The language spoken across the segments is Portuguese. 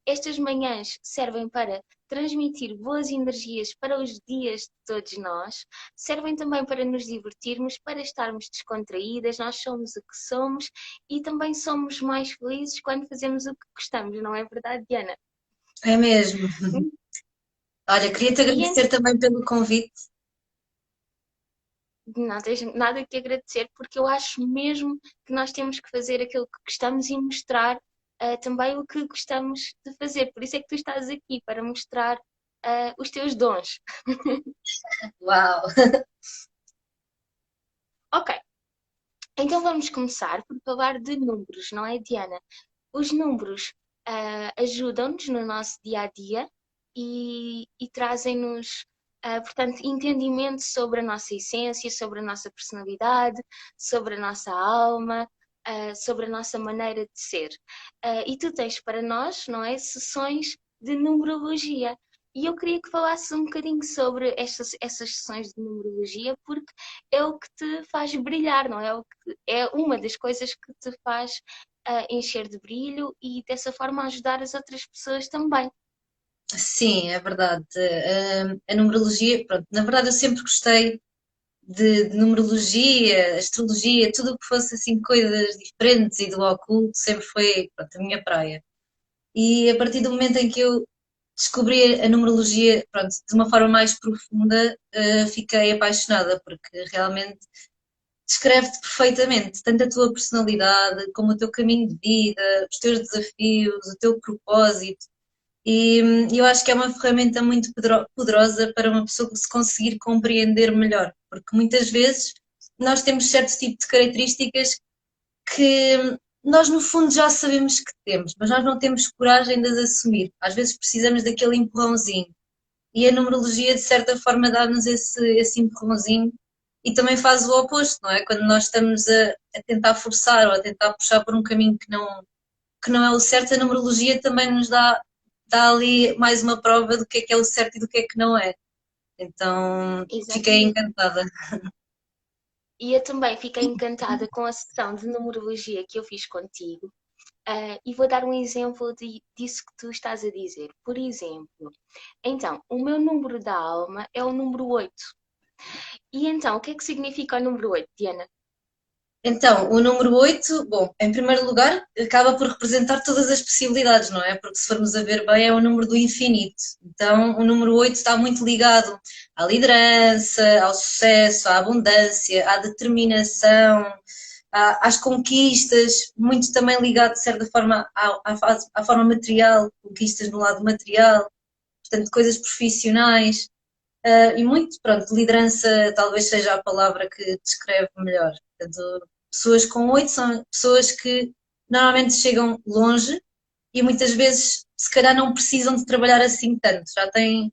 estas manhãs servem para transmitir boas energias para os dias de todos nós, servem também para nos divertirmos, para estarmos descontraídas, nós somos o que somos e também somos mais felizes quando fazemos o que gostamos, não é verdade, Diana? É mesmo. Olha, queria-te E agradecer também pelo convite. não tens nada que agradecer, porque eu acho mesmo que nós temos que fazer aquilo que gostamos e mostrar também o que gostamos de fazer. Por isso é que tu estás aqui, para mostrar os teus dons. Uau! Ok, então vamos começar por falar de números, não é, Diana? Os números ajudam-nos no nosso dia a dia e trazem-nos, portanto, entendimento sobre a nossa essência, sobre a nossa personalidade, sobre a nossa alma, sobre a nossa maneira de ser. E tu tens para nós, não é, sessões de numerologia. E eu queria que falasses um bocadinho sobre essas sessões de numerologia, porque é o que te faz brilhar, não é? É uma das coisas que te faz encher de brilho e dessa forma ajudar as outras pessoas também. Sim, é verdade. A numerologia, pronto, na verdade eu sempre gostei de numerologia, astrologia, tudo o que fosse assim coisas diferentes e do oculto sempre foi, pronto, a minha praia. E a partir do momento em que eu descobri a numerologia, pronto, de uma forma mais profunda, fiquei apaixonada, porque realmente descreve-te perfeitamente, tanto a tua personalidade, como o teu caminho de vida, os teus desafios, o teu propósito. E eu acho que é uma ferramenta muito poderosa para uma pessoa se conseguir compreender melhor, porque muitas vezes nós temos certo tipo de características que nós no fundo já sabemos que temos, mas nós não temos coragem de as assumir. Às vezes precisamos daquele empurrãozinho. E a numerologia, de certa forma, dá-nos esse empurrãozinho e também faz o oposto, não é? Quando nós estamos a tentar forçar ou a tentar puxar por um caminho que não é o certo, a numerologia também nos dá ali mais uma prova do que é o certo e do que não é. Então, fiquei Exatamente. encantada. E eu também fiquei encantada com a sessão de numerologia que eu fiz contigo. E vou dar um exemplo disso que tu estás a dizer. Por exemplo, então, o meu número da alma é o número 8. E então, o que é que significa o número 8, Diana? Então, o número 8, bom, em primeiro lugar, acaba por representar todas as possibilidades, não é? Porque se formos a ver bem, é o número do infinito. Então, o número 8 está muito ligado à liderança, ao sucesso, à abundância, à determinação, às conquistas, muito também ligado, de certa forma, à forma material, conquistas no lado material, portanto, coisas profissionais. E muito, pronto, liderança talvez seja a palavra que descreve melhor. Portanto, pessoas com 8 são pessoas que normalmente chegam longe e muitas vezes, se calhar, não precisam de trabalhar assim tanto. Já têm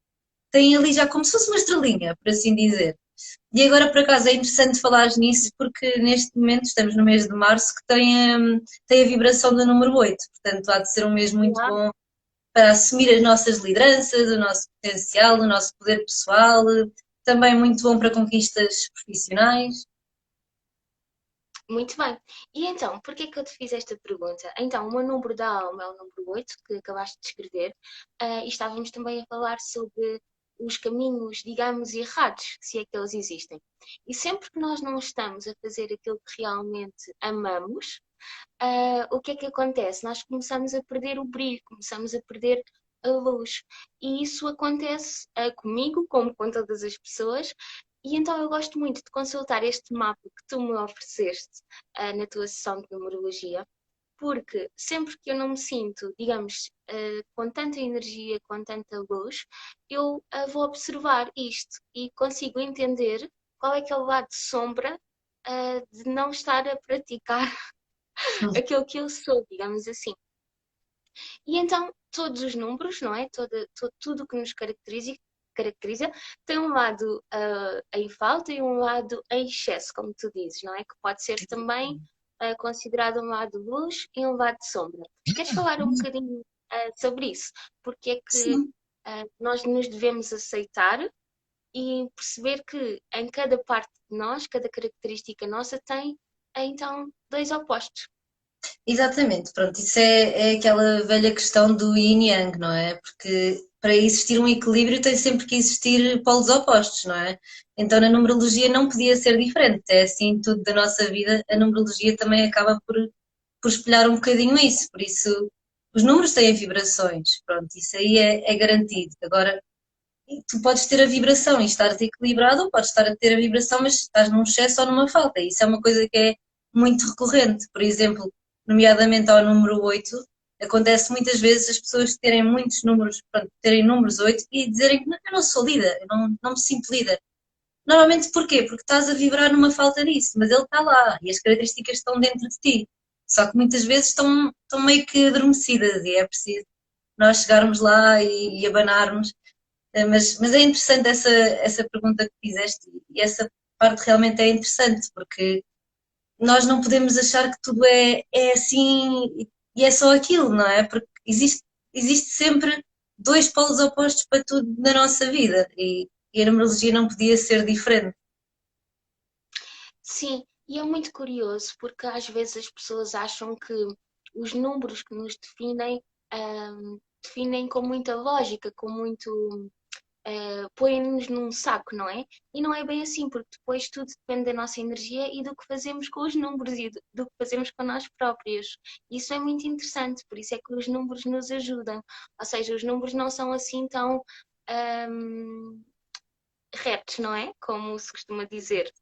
ali já como se fosse uma estrelinha, por assim dizer. E agora, por acaso, é interessante falar nisso porque neste momento estamos no mês de março que tem a vibração do número 8. Portanto, há de ser um mês muito Uau, bom para assumir as nossas lideranças, o nosso potencial, o nosso poder pessoal, também muito bom para conquistas profissionais. muito bem. E então, por que é que eu te fiz esta pergunta? Então, o meu número da alma é o número 8 que acabaste de escrever, e estávamos também a falar sobre os caminhos, digamos, errados, se é que eles existem. E sempre que nós não estamos a fazer aquilo que realmente amamos, o que é que acontece? Nós começamos a perder o brilho, começamos a perder a luz. E isso acontece comigo, como com todas as pessoas. E então eu gosto muito de consultar este mapa que tu me ofereceste na tua sessão de numerologia, porque sempre que eu não me sinto, digamos, com tanta energia, com tanta luz, eu vou observar isto e consigo entender qual é que é o lado de sombra de não estar a praticar aquilo que eu sou, digamos assim. E então, todos os números, não é? Tudo o que nos caracteriza tem um lado em falta e um lado em excesso, como tu dizes, não é? Que pode ser também considerado um lado de luz e um lado de sombra. Queres falar um bocadinho sobre isso? Porque é que Sim, nós nos devemos aceitar e perceber que em cada parte de nós, cada característica nossa tem então dois opostos. Exatamente, pronto, isso é aquela velha questão do yin e yang, não é? Porque para existir um equilíbrio tem sempre que existir polos opostos, não é? Então na numerologia não podia ser diferente, é assim tudo da nossa vida, a numerologia também acaba por espelhar um bocadinho isso, por isso os números têm vibrações, pronto, isso aí é garantido. Agora, tu podes ter a vibração e estar desequilibrado, ou podes estar a ter a vibração, mas estás num excesso ou numa falta. Isso é uma coisa que é muito recorrente. Por exemplo, nomeadamente ao número 8, acontece muitas vezes as pessoas terem muitos números, pronto, terem números 8 e dizerem que eu não sou líder, eu não me sinto líder. Normalmente porquê? Porque estás a vibrar numa falta disso, mas ele está lá e as características estão dentro de ti. Só que muitas vezes estão meio que adormecidas e é preciso nós chegarmos lá e abanarmos. Mas é interessante essa pergunta que fizeste e essa parte realmente é interessante porque nós não podemos achar que tudo é assim e é só aquilo, não é? Porque existe sempre dois polos opostos para tudo na nossa vida e a numerologia não podia ser diferente. Sim, e é muito curioso porque às vezes as pessoas acham que os números que nos definem, definem com muita lógica, com muito. Põem-nos num saco, não é? E não é bem assim, porque depois tudo depende da nossa energia e do que fazemos com os números e do que fazemos com nós próprios. Isso é muito interessante, por isso é que os números nos ajudam. Ou seja, os números não são assim tão ahm, retos, não é? Como se costuma dizer.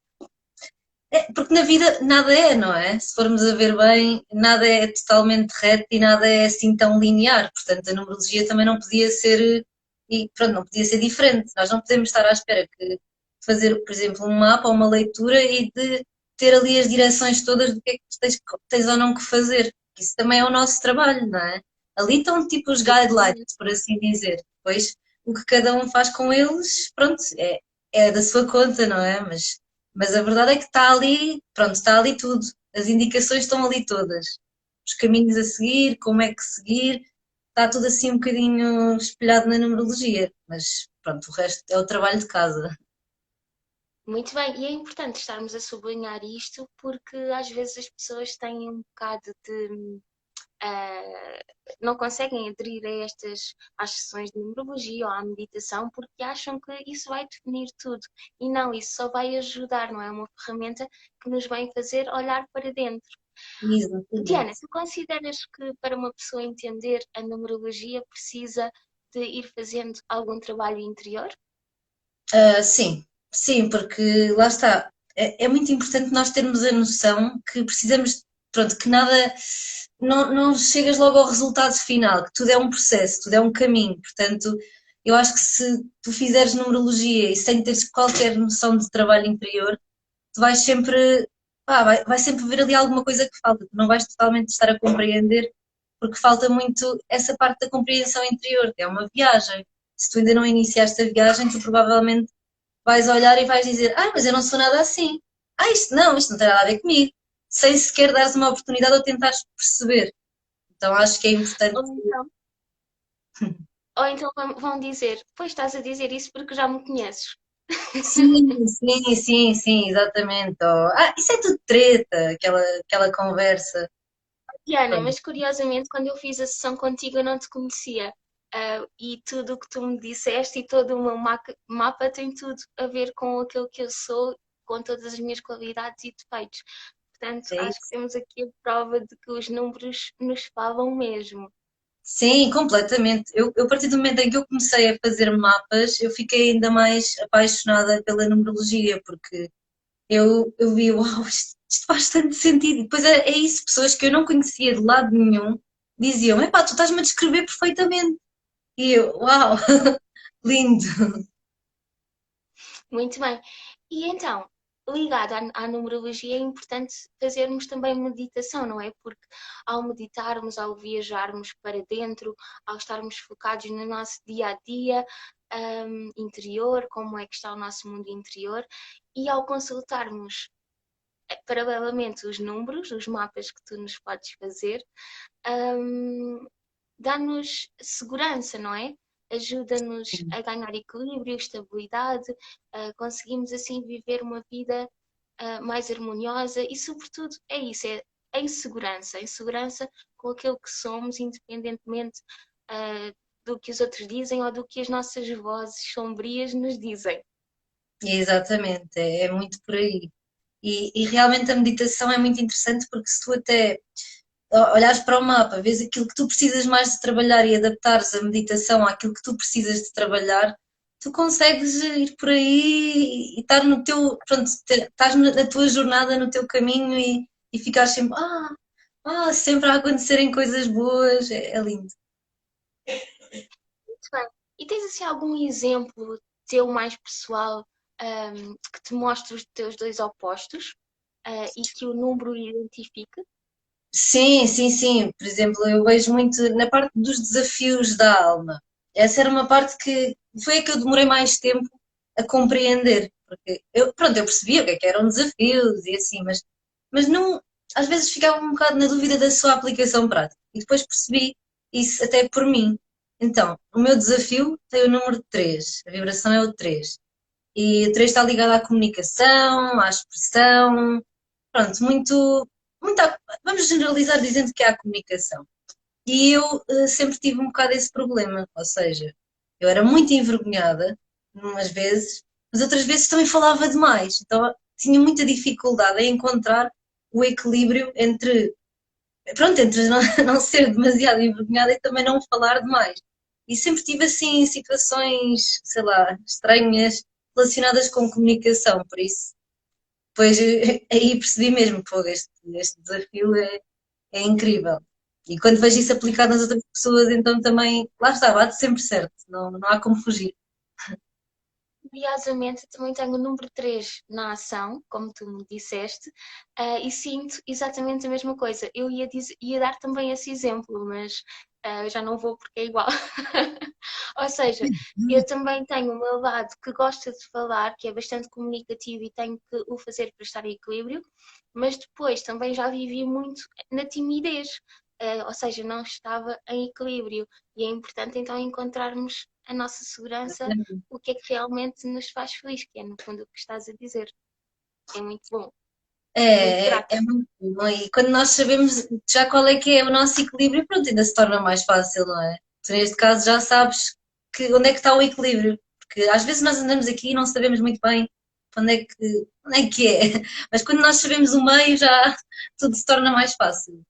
É, porque na vida nada é, não é? Se formos a ver bem, nada é totalmente reto e nada é assim tão linear. Portanto, a numerologia também não podia ser, e pronto, não podia ser diferente. Nós não podemos estar à espera que fazer, por exemplo, um mapa ou uma leitura e de ter ali as direções todas do que é que tens ou não que fazer. Isso também é o nosso trabalho, não é? Ali estão tipo os guidelines, Exatamente. por assim dizer. Depois, o que cada um faz com eles, pronto, é da sua conta, não é? Mas a verdade é que está ali, pronto, está ali tudo. As indicações estão ali todas. Os caminhos a seguir, como é que seguir, está tudo assim um bocadinho espelhado na numerologia. Mas pronto, o resto é o trabalho de casa. Muito bem, e é importante estarmos a sublinhar isto porque às vezes as pessoas têm um bocado de ah, não conseguem aderir a às sessões de numerologia ou à meditação porque acham que isso vai definir tudo. E não, isso só vai ajudar, não é uma ferramenta que nos vai fazer olhar para dentro. Diana, Exatamente. tu consideras que para uma pessoa entender a numerologia precisa de ir fazendo algum trabalho interior? Sim, sim, porque lá está. É muito importante nós termos a noção que precisamos, pronto, que nada, não chegas logo ao resultado final, que tudo é um processo, tudo é um caminho. Portanto, eu acho que se tu fizeres numerologia e sem teres qualquer noção de trabalho interior, tu vais sempre, vai sempre haver ali alguma coisa que falta, tu não vais totalmente estar a compreender, porque falta muito essa parte da compreensão interior, que é uma viagem. Se tu ainda não iniciaste a viagem, tu provavelmente vais olhar e vais dizer, mas eu não sou nada assim. Isto não tem nada a ver comigo. Sem sequer dares uma oportunidade ou tentares perceber. Então acho que é importante. Ou então, ou então vão dizer, pois estás a dizer isso porque já me conheces. Sim, sim, sim, sim, exatamente. Isso é tudo treta, aquela conversa. Diana, Pronto. mas curiosamente, quando eu fiz a sessão contigo, eu não te conhecia. E tudo o que tu me disseste e todo o meu mapa tem tudo a ver com aquilo que eu sou, com todas as minhas qualidades e defeitos. Portanto, É acho que isso. temos aqui a prova de que os números nos falam mesmo. Sim, completamente. A partir do momento em que eu comecei a fazer mapas, eu fiquei ainda mais apaixonada pela numerologia, porque eu vi, uau, isto faz tanto sentido. E depois é isso, pessoas que eu não conhecia de lado nenhum diziam: epá, tu estás-me a descrever perfeitamente. E eu, uau, lindo. Muito bem. E então, ligado à numerologia, é importante fazermos também meditação, não é? Porque ao meditarmos, ao viajarmos para dentro, ao estarmos focados no nosso dia a dia, interior, como é que está o nosso mundo interior, e ao consultarmos paralelamente os números, os mapas que tu nos podes fazer, hum, dá-nos segurança, não é? Ajuda-nos a ganhar equilíbrio, estabilidade, conseguimos assim viver uma vida mais harmoniosa e, sobretudo, é isso, é em segurança com aquilo que somos, independentemente ah, do que os outros dizem ou do que as nossas vozes sombrias nos dizem. Exatamente, é muito por aí. E realmente a meditação é muito interessante porque se tu até olhares para o mapa, vês aquilo que tu precisas mais de trabalhar e adaptares a meditação àquilo que tu precisas de trabalhar, tu consegues ir por aí e estar no teu, pronto, estás na tua jornada, no teu caminho e ficar sempre, sempre a acontecerem coisas boas, é lindo. Muito bem. E tens assim algum exemplo teu mais pessoal, que te mostre os teus dois opostos, e que o número identifique? Sim, sim, sim. Por exemplo, eu vejo muito na parte dos desafios da alma. Essa era uma parte que foi a que eu demorei mais tempo a compreender. Porque pronto, eu percebia o que eram desafios e assim, mas não, às vezes ficava um bocado na dúvida da sua aplicação prática. E depois percebi isso até por mim. Então, o meu desafio tem o número 3. A vibração é o 3. E o 3 está ligado à comunicação, à expressão, pronto, vamos generalizar dizendo que há a comunicação. E eu sempre tive um bocado esse problema, ou seja, eu era muito envergonhada, umas vezes, mas outras vezes também falava demais, então tinha muita dificuldade em encontrar o equilíbrio entre não, não ser demasiado envergonhada e também não falar demais. E sempre tive assim situações, sei lá, estranhas relacionadas com comunicação, por isso depois aí percebi mesmo, pô, este desafio é incrível. E quando vejo isso aplicado nas outras pessoas, então também, lá está, bate sempre certo, não há como fugir. Curiosamente, também tenho o número 3 na ação, como tu me disseste, e sinto exatamente a mesma coisa. Eu ia dar também esse exemplo, mas já não vou porque é igual. Ou seja, eu também tenho o meu lado que gosta de falar, que é bastante comunicativo e tenho que o fazer para estar em equilíbrio, mas depois também já vivi muito na timidez. Ou seja, não estava em equilíbrio. E é importante então encontrarmos a nossa segurança, o que é que realmente nos faz feliz, que é no fundo o que estás a dizer. É muito bom, muito É grata. muito bom. E quando nós sabemos já qual é que é o nosso equilíbrio, pronto, ainda se torna mais fácil, não é? Tu, neste caso, já sabes onde é que está o equilíbrio. Porque às vezes nós andamos aqui e não sabemos muito bem onde é que é. Mas quando nós sabemos o meio, já tudo se torna mais fácil.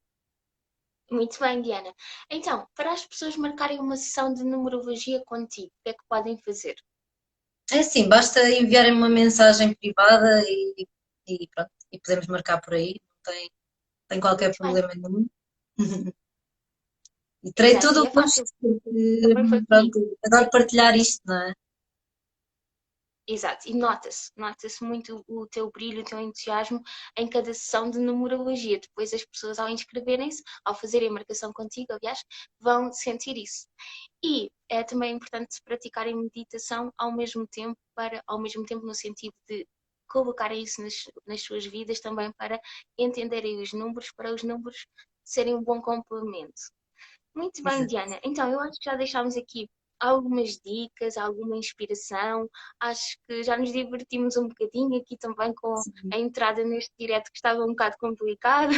Muito bem, Diana. Então, para as pessoas marcarem uma sessão de numerologia contigo, o que é que podem fazer? É assim, basta enviarem uma mensagem privada e pronto, e podemos marcar por aí, não tem qualquer Muito bem. problema nenhum. E terei Exato, todo e o é fácil. gosto, porque Também foi comigo. pronto, adoro partilhar isto, não é? Exato, e nota-se muito o teu brilho, o teu entusiasmo em cada sessão de numerologia. Depois as pessoas ao inscreverem-se, ao fazerem a marcação contigo, aliás, vão sentir isso. E é também importante praticarem meditação ao mesmo tempo no sentido de colocarem isso nas suas vidas também para entenderem os números, para os números serem um bom complemento. Muito bem, Exato. Diana. Então, eu acho que já deixámos aqui algumas dicas, alguma inspiração. Acho que já nos divertimos um bocadinho aqui também com Sim, a entrada neste direto que estava um bocado complicado.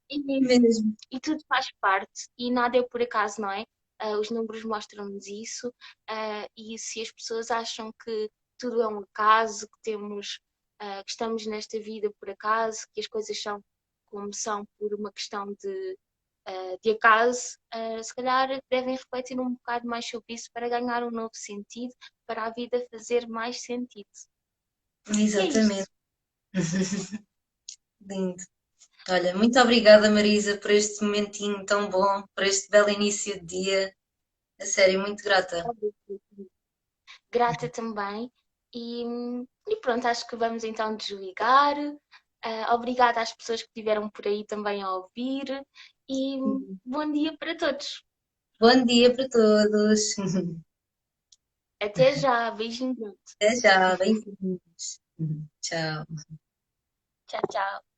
E, mesmo. e tudo faz parte e nada é por acaso, não é? Os números mostram-nos isso, e se as pessoas acham que tudo é um acaso, que estamos nesta vida por acaso, que as coisas são como são por uma questão de acaso, se calhar devem refletir um bocado mais sobre isso para ganhar um novo sentido, para a vida fazer mais sentido. E é Exatamente. isto. Lindo. Olha, muito obrigada, Marisa, por este momentinho tão bom, por este belo início de dia. A sério, muito grata. Grata também. E, e pronto, acho que vamos então desligar. Obrigada às pessoas que estiveram por aí também a ouvir. E bom dia para todos. Bom dia para todos. Até já. Beijinhos. Até já, beijinhos. Tchau. Tchau, tchau.